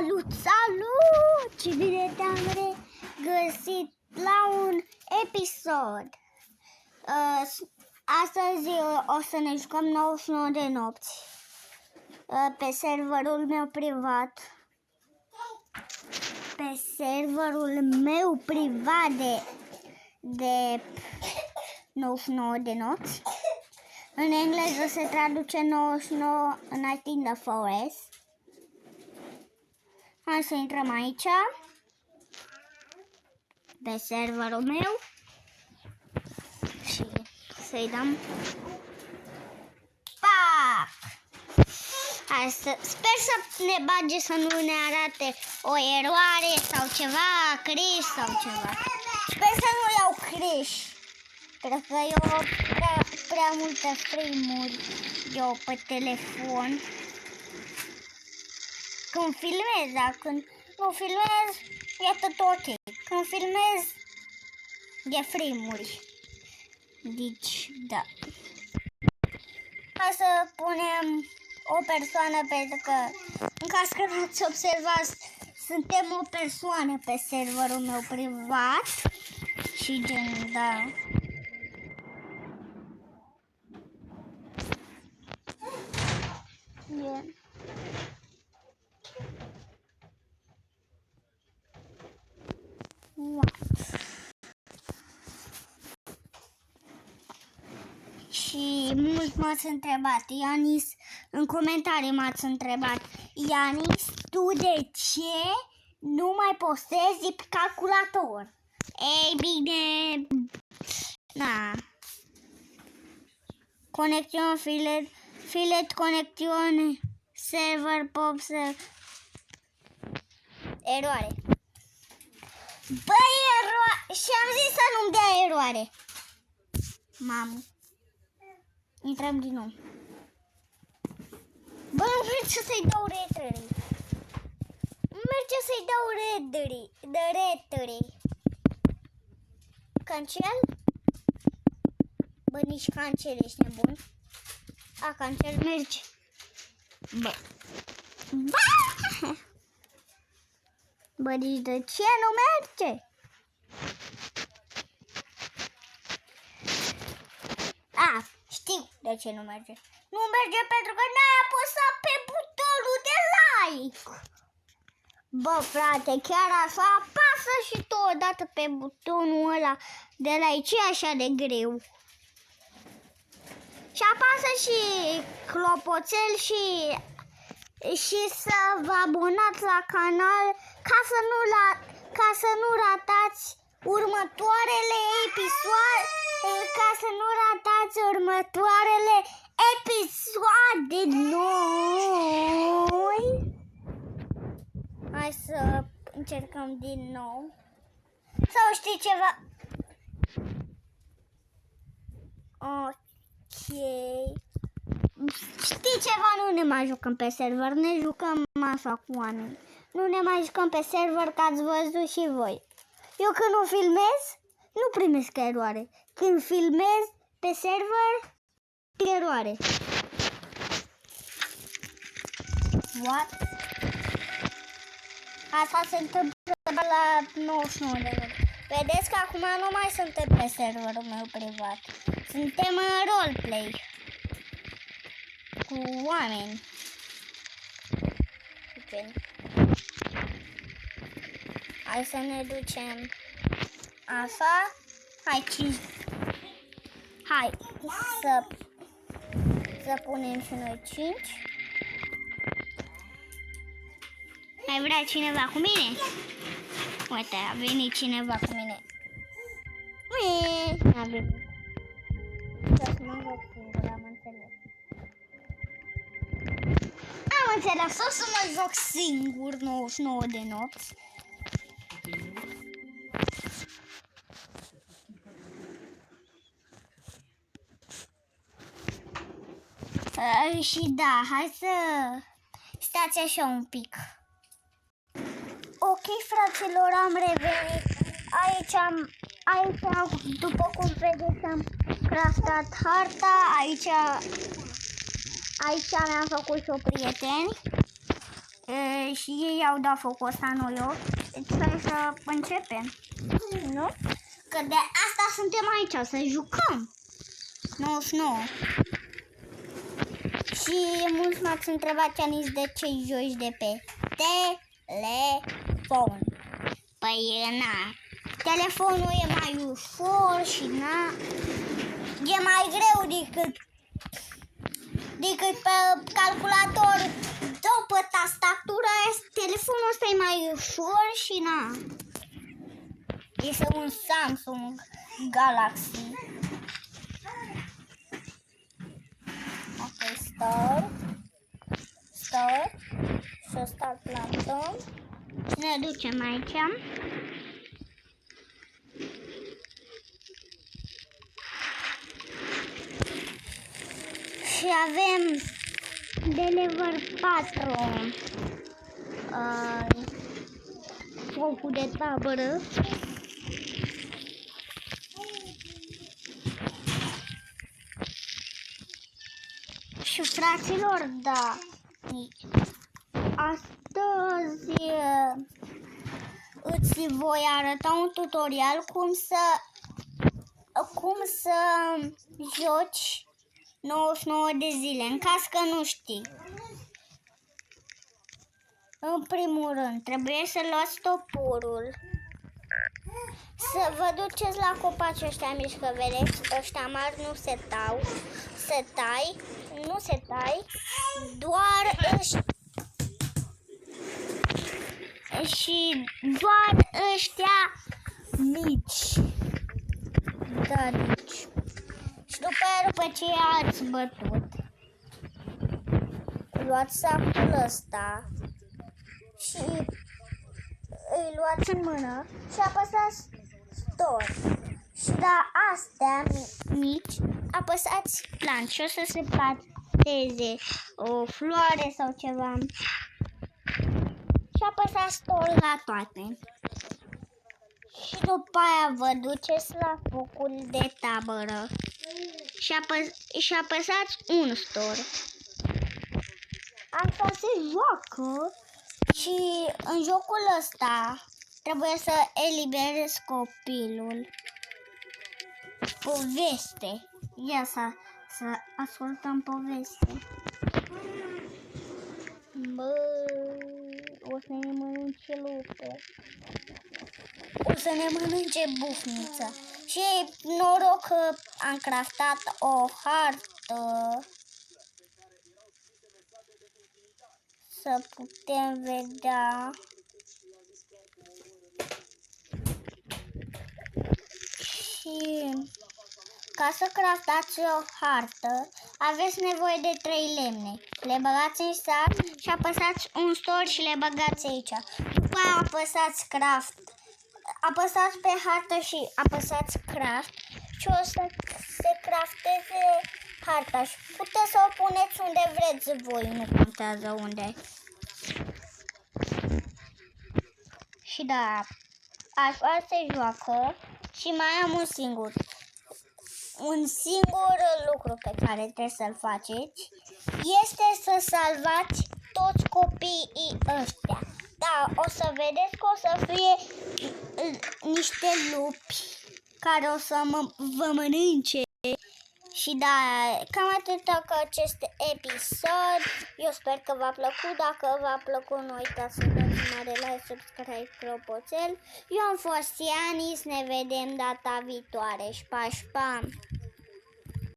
Salut! Ce bine te-am regăsit la un episod. Astăzi o să ne jucăm 99 de nopți pe serverul meu privat. Pe serverul meu privat de 99 de nopți. În engleză se traduce 99 Night in the Forest. Hai să intrăm aici, pe serverul meu, și să-i dăm pac! Sper să ne bage, să nu ne arate o eroare sau ceva, crash sau ceva. Sper să nu iau crash. Cred că eu prea multe frame-uri eu pe telefon. Când filmez, dar când nu filmez, e tot ok. Când filmez, e frame-uri. Deci, da. Hai să punem o persoană, pentru că, în caz că n-ați observat, suntem o persoană pe serverul meu privat. Și gen, da. Și mulți m-ați întrebat, Ianis, în comentarii m-ați întrebat, Ianis, tu de ce nu mai postezi pe calculator? Ei bine, na, conexiune, filet, conexiune, server, pop, eroare. Băi, eroare, și am zis să nu-mi dea eroare. Mamă. Intrăm din nou. Bă, nu merge să-i dau retării. Nu merge să-i dau retării. Cancel? Bă, nici cancel, ești nebun. A, cancel merge. Bă. Bă, nici de ce nu merge? A, știu de ce nu merge. Nu merge pentru că n-ai apăsat pe butonul de like. Bă, frate, chiar așa, apasă și tu odată pe butonul ăla de like. Ce e așa de greu? Și apasă și clopoțel și să vă abonați la canal ca să nu ratați următoarele episoade. Ca să nu ratați următoarele episoade noi. Hai să încercăm din nou. Sau știi ceva? Ok. Știi ceva? Nu ne mai jucăm pe server. Ne jucăm așa cu oameni. Nu ne mai jucăm pe server, că ați văzut și voi. Eu când nu filmez, nu primesc eroare. Când filmez pe server, eroare. What? Asta se întâmplă la 99 de ori. Vedeți că acum nu mai suntem pe serverul meu privat. Suntem în roleplay cu oameni. Hai să ne ducem așa. Hai să punem și noi 5. Mai vrea cineva cu mine? Uite, a venit cineva cu mine. A venit. Să mă joc singur, am înțeles. Am înțeles, o să mă joc singur 99 de nopți. Și da, hai să stați așa un pic. Ok, fraților, am revenit. Aici, după cum vedeți, am craftat harta. Aici mi-am făcut și o prieteni. Și ei au dat focul ăsta, nu eu. Deci hai să începem. Nu? Că de asta suntem aici, să jucăm. 99. Și mulți m-ați întrebat, Anis, de ce joci de pe telefon. Păi, na, telefonul e mai ușor și na, e mai greu decât pe calculator. După tastatura, telefonul ăsta e mai ușor și na. Este un Samsung Galaxy. Ok, stop. Să start plantăm. Ne ducem aici. Și avem de level 4 focul de tabără. Și fraților, da, astăzi îți voi arăta un tutorial cum să joci 99 de zile, în caz că nu știi. În primul rând, trebuie să luați toporul, să vă duceți la copacii ăștia mici, că vedeți, ăștia mari nu se tai, doar ăștia mici. Da, deci. Și după ce ați bătut, luați sacul ăsta și îi luați în mână și apăsați stop. Și la astea mici apăsați plant și o să se planteze o floare sau ceva. Și apăsați stop la toate. Și după aia vă duceți la focul de tabără și apăsați un store. Asta se joacă și în jocul ăsta trebuie să eliberezi copilul. Poveste. Ia să ascultăm poveste. Bă, o să ne mănânce lupe. O să ne mănânce bufnița. Și noroc că am craftat o hartă să putem vedea. Și ca să craftați o hartă, aveți nevoie de 3 lemne. Le băgați în sac și apăsați un store și le băgați aici. După aia apăsați craft. Apăsați pe hartă și apăsați craft și o să se crafteze harta și puteți să o puneți unde vreți voi, nu contează unde. Și da, așa se joacă și mai am un singur lucru pe care trebuie să-l faceți, este să salvați toți copiii ăștia. Da, o să vedeți că o să fie niște lupi care o să vă mănânce. Și da, cam atâta cu acest episod. Eu sper că v-a plăcut. Dacă v-a plăcut, nu uitați să dați mare like, subscribe, clopoțel. Eu am fost Anis, ne vedem data viitoare și pa,